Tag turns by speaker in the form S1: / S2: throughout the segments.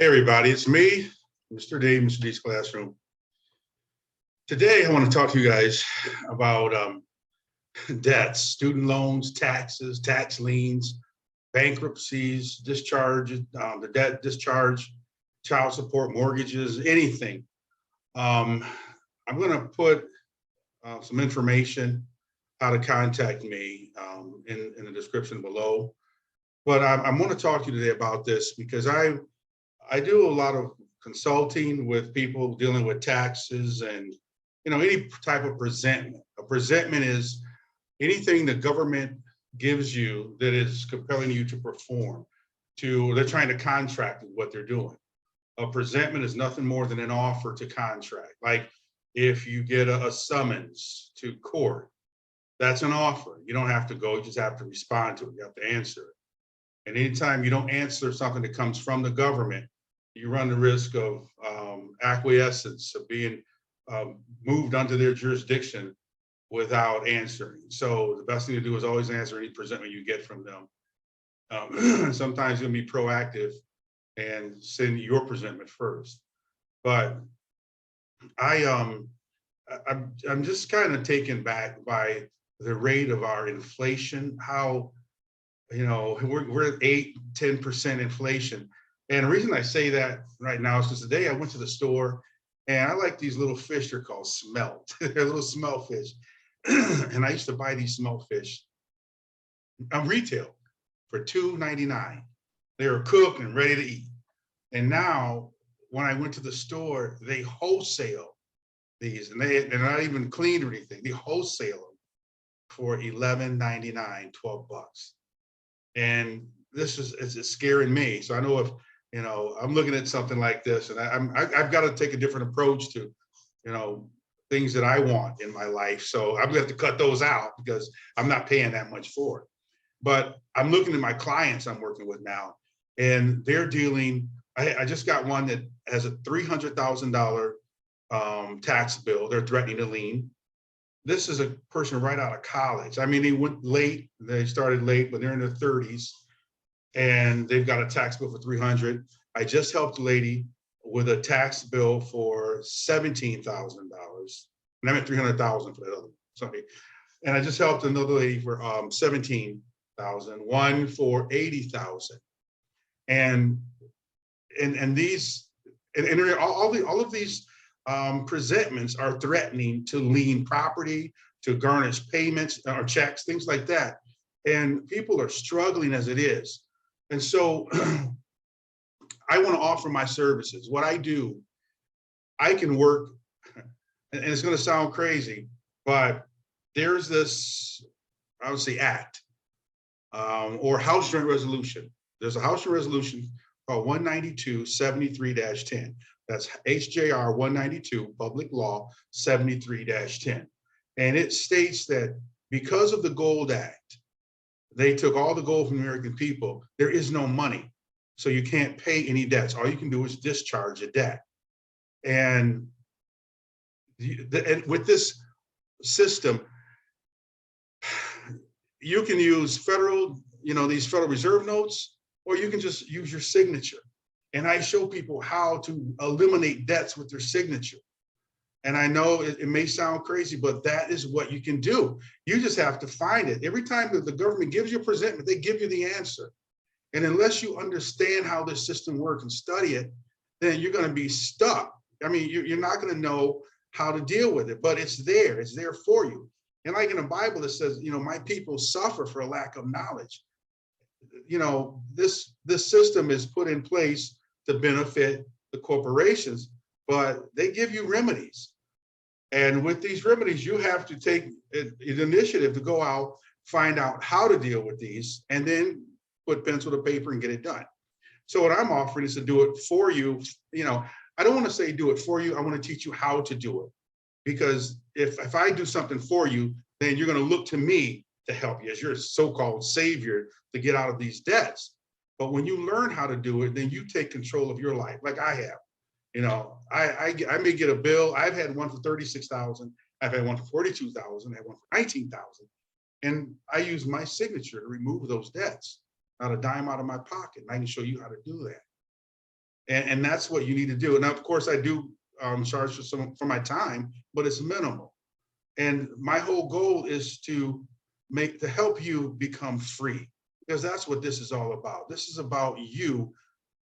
S1: Hey everybody, it's me, Mr. D, Mr. D's Classroom. Today I want to talk to you guys about debts, student loans, taxes, tax liens, bankruptcies, discharge, the debt discharge, child support, mortgages, anything. Um, I'm going to put some information how to contact me in the description below. But I'm going to talk to you today about this because I do a lot of consulting with people dealing with taxes and any type of presentment. A presentment is anything the government gives you that is compelling you to perform. They're trying to contract with what they're doing. A presentment is nothing more than an offer to contract. Like if you get a summons to court, that's an offer. You don't have to go, you just have to respond to it. You have to answer it. And anytime you don't answer something that comes from the government, you run the risk of acquiescence, of being moved under their jurisdiction without answering. So the best thing to do is always answer any presentment you get from them. Sometimes you'll be proactive and send your presentment first. But I'm just kind of taken back by the rate of our inflation, how we're at 8-10% inflation. And the reason I say that right now is because today I went to the store and I like these little fish. They're called smelt. They're little smelt fish. And I used to buy these smelt fish on retail for $2.99. They were cooked and ready to eat. And now when I went to the store, they wholesale these, and they're not even cleaned or anything. They wholesale them for $11.99, $12. And this is scaring me. So I know if I'm looking at something like this, and I've got to take a different approach to, things that I want in my life. So I'm gonna have to cut those out because I'm not paying that much for it. But I'm looking at my clients I'm working with now, and they're dealing. I just got one that has a $300,000 tax bill. They're threatening to lien. This is a person right out of college. I mean, they went late. They started late, but they're in their 30s. And they've got a tax bill for 300. I just helped a lady with a tax bill for $17,000, and I meant 300,000 for that other one. Sorry. And I just helped another lady for 17,000, one for 80,000, and these and all of these presentments are threatening to lien property, to garnish payments or checks, things like that, and people are struggling as it is. And so I want to offer my services. What I do, I can work, and it's going to sound crazy, but there's this, I would say, act or House Joint Resolution. There's a House Joint Resolution called 192-73-10. That's HJR 192, Public Law 73-10. And it states that because of the Gold Act, they took all the gold from the American people. There is no money, so you can't pay any debts. All you can do is discharge a debt. And with this system, you can use these Federal Reserve notes, or you can just use your signature. And I show people how to eliminate debts with their signature. And I know it may sound crazy, but that is what you can do. You just have to find it. Every time that the government gives you a presentment, they give you the answer. And unless you understand how this system works and study it, then you're going to be stuck. I mean, you're not going to know how to deal with it, but it's there. It's there for you. And like in the Bible, it says, my people suffer for a lack of knowledge. This system is put in place to benefit the corporations, but they give you remedies. And with these remedies, you have to take an initiative to go out, find out how to deal with these, and then put pencil to paper and get it done. So what I'm offering is to do it for you. I don't want to say do it for you. I want to teach you how to do it. Because if I do something for you, then you're going to look to me to help you as your so-called savior to get out of these debts. But when you learn how to do it, then you take control of your life, like I have. I may get a bill. I've had one for 36,000. I've had one for 42,000. I had one for 19,000. And I use my signature to remove those debts, not a dime out of my pocket. And I can show you how to do that. And that's what you need to do. Now, of course, I do charge for my time, but it's minimal. And my whole goal is to help you become free, because that's what this is all about. This is about you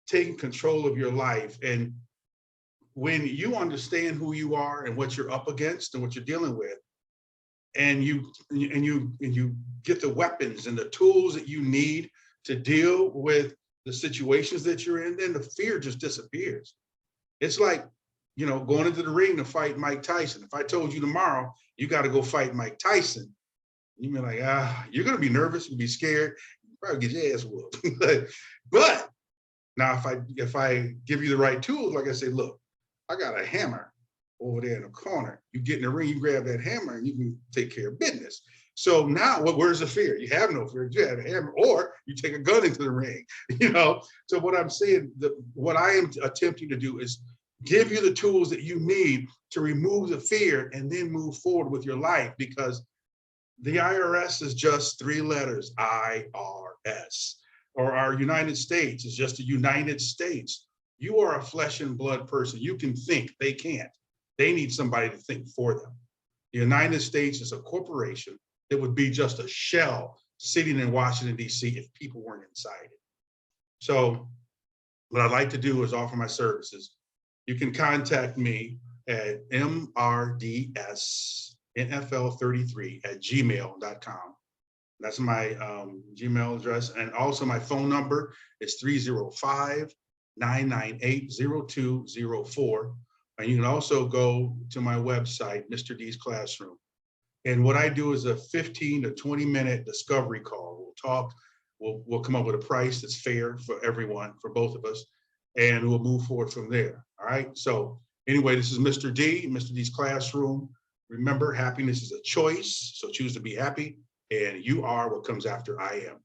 S1: taking control of your life. And when you understand who you are and what you're up against and what you're dealing with, and you get the weapons and the tools that you need to deal with the situations that you're in, then the fear just disappears. It's like, going into the ring to fight Mike Tyson. If I told you tomorrow, you got to go fight Mike Tyson, you'd be like, you're going to be nervous, you'll be scared, you'll probably get your ass whooped. But now if I give you the right tools, like I say, look, I got a hammer over there in the corner. You get in the ring, you grab that hammer and you can take care of business. So now where's the fear? You have no fear. You have a hammer, or you take a gun into the ring, So what I'm saying, what I am attempting to do is give you the tools that you need to remove the fear and then move forward with your life, because the IRS is just 3 letters, IRS, or our United States is just a United States. You are a flesh and blood person. You can think, they can't. They need somebody to think for them. The United States is a corporation that would be just a shell sitting in Washington, D.C. if people weren't inside it. So what I'd like to do is offer my services. You can contact me at mrdsnfl33@gmail.com. That's my Gmail address. And also my phone number is 305-998-0204. And you can also go to my website, Mr. D's Classroom. And what I do is a 15 to 20-minute discovery call. We'll talk, we'll come up with a price that's fair for everyone, for both of us, and we'll move forward from there. All right. So anyway, this is Mr. D's Classroom. Remember, happiness is a choice. So choose to be happy, and you are what comes after I am.